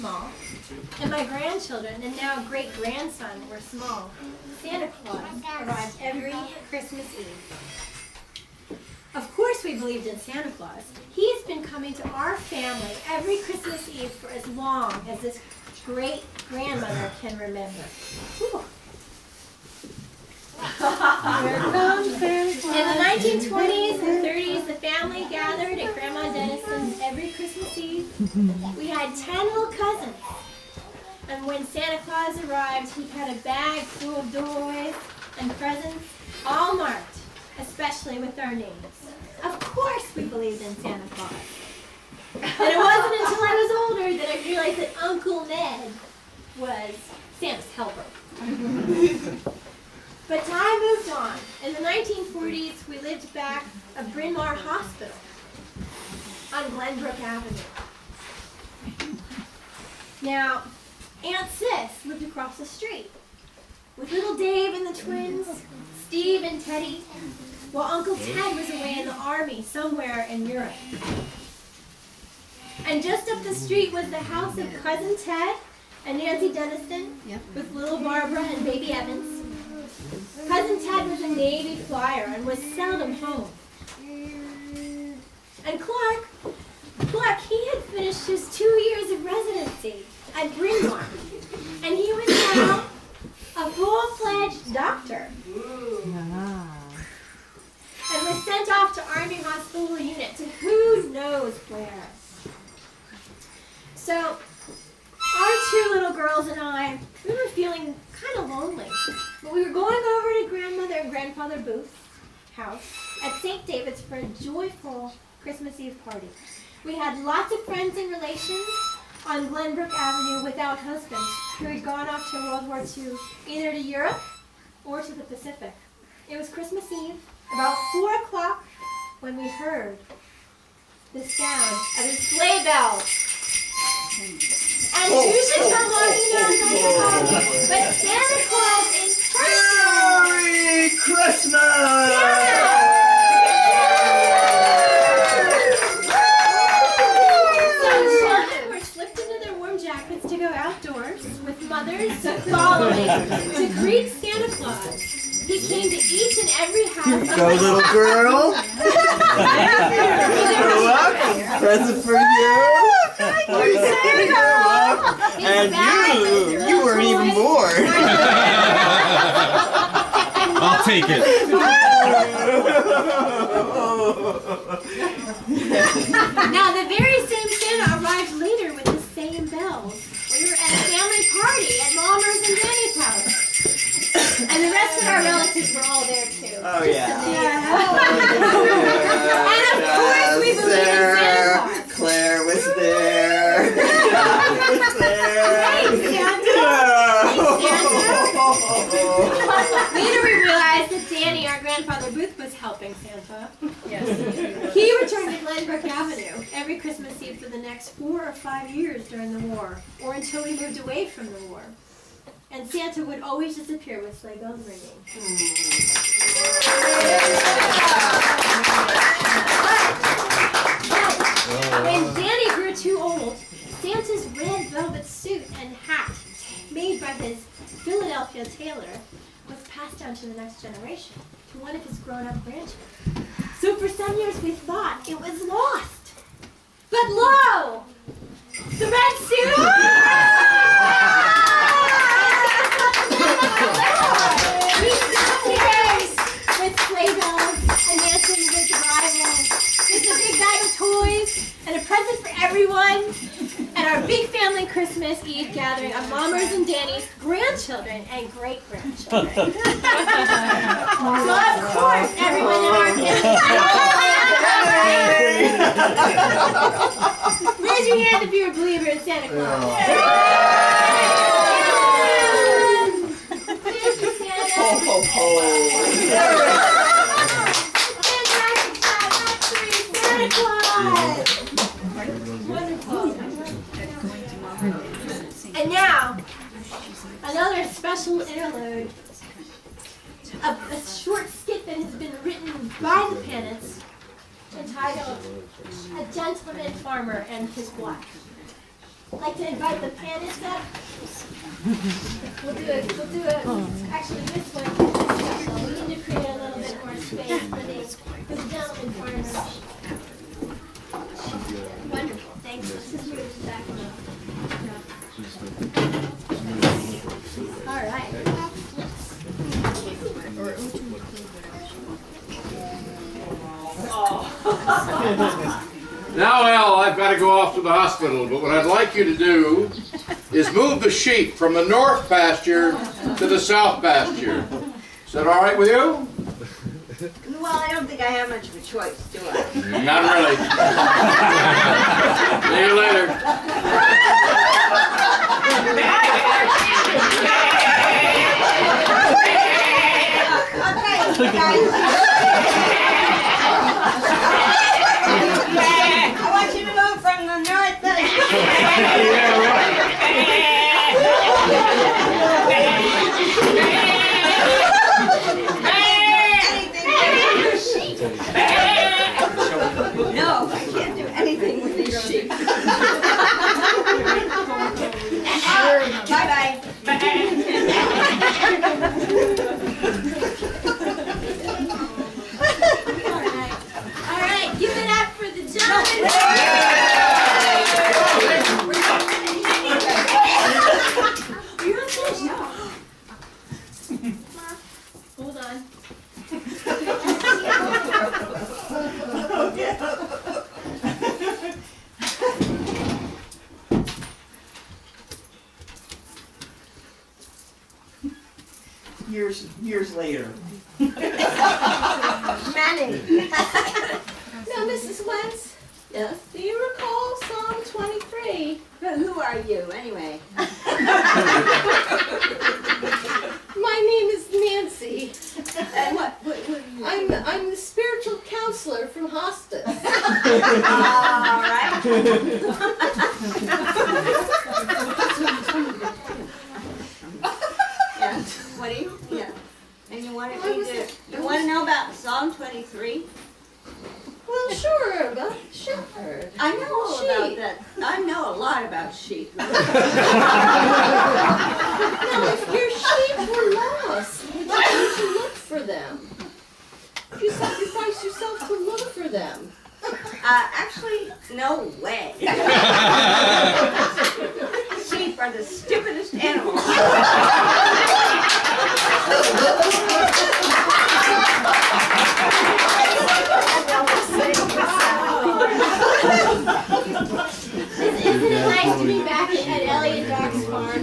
small, and my grandchildren and now great-grandson were small, Santa Claus arrived every Christmas Eve. Of course we believed in Santa Claus. He's been coming to our family every Christmas Eve for as long as this great-grandmother can remember. Whew. In the 1920s and 30s, the family gathered at Grandma Dennison's every Christmas Eve. We had 10 little cousins. And when Santa Claus arrived, he had a bag full of toys and presents, all marked, especially with our names. Of course we believed in Santa Claus. And it wasn't until I was older that I realized that Uncle Ned was Santa's helper. But time moved on. In the 1940s, we lived back of Bryn Mawr Hospital on Glenbrook Avenue. Now, Aunt Sis lived across the street with little Dave and the twins, Steve and Teddy, while Uncle Ted was away in the army somewhere in Europe. And just up the street was the house of Cousin Ted and Nancy Dennison with little Barbara and baby Evans. Cousin Ted was a Navy flyer and was seldom home. And Clark, he had finished his 2 years of residency at Bryn Mawr, and he was now a full-fledged doctor. And was sent off to Army Hospital Unit to who knows where. So, our two little girls and I, we were feeling kind of lonely. But we were going over to Grandmother and Grandfather Booth's house at St. David's for a joyful Christmas Eve party. We had lots of friends and relations on Glenbrook Avenue without husbands who had gone off to World War II, either to Europe or to the Pacific. It was Christmas Eve, about 4 o'clock, when we heard the sound of a sleigh bell. And who should come walking down the hall but Santa Claus in person! Merry Christmas! So children were slipped into their warm jackets to go outdoors, with mothers following to greet Santa Claus. He came to each and every house. Go, little girl. Grow up. Present for you. And you weren't even born. I'll take it. Now, the very same Santa arrived later with the same bells. We were at a family party at Mama's and Danny's house. And the rest of our relatives were all there, too. Oh, yeah. And of course, we believed in Santa Claus. Claire was there. Was there. Hey, Santa. Later we realized that Danny, our grandfather Booth, was helping Santa. Yes. He returned to Glenbrook Avenue every Christmas Eve for the next 4 or 5 years during the war, or until we moved away from the war. And Santa would always disappear with sleigh bells ringing. But when Danny grew too old, Santa's red velvet suit and hat, made by his Philadelphia tailor, was passed down to the next generation, to one of his grown-up grandchildren. So for some years we thought it was lost. But lo! The red suit! We disappears with sleigh bells and dancing with rivals, with a big bag of toys and a present for everyone, and our big family Christmas Eve gathering of Mama's and Danny's grandchildren and great-grandchildren. So of course everyone in our family. Raise your hand if you're a believer in Santa Claus. Ho, ho, ho. And now, another special interlude of a short skit that has been written by the Pennants entitled A Gentleman Farmer and His Wife. I'd like to invite the pianist up. We'll do it, actually this one, we need to create a little bit more space for the gentleman farmers. Wonderful, thanks. Let's just move this back a little. All right. Now, Al, I've got to go off to the hospital, but what I'd like you to do is move the sheep from the north pasture to the south pasture. Is that all right with you? Well, I don't think I have much of a choice, do I? Not really. See you later. Okay, guys. I want you to move from the north to the No, I can't do anything with these sheep. Bye-bye. All right, give it up for the gentleman. You're not finished. Hold on. Years later. Manning. Now, Mrs. Wentz, Yes? do you recall Psalm 23? But who are you, anyway? My name is Nancy. And what are you? I'm the spiritual counselor from hospice. All right. Yeah. What do you? Yeah. And you want to know about Psalm 23? Well, sure, but sure. I know all Sheep. about that. I know a lot about sheep. Now, if your sheep were lost, would you need to look for them? Would you sacrifice yourself to look for them? Actually, no way. Sheep are the stupidest animals. Isn't it nice to be back at Ellie and Doc's farm?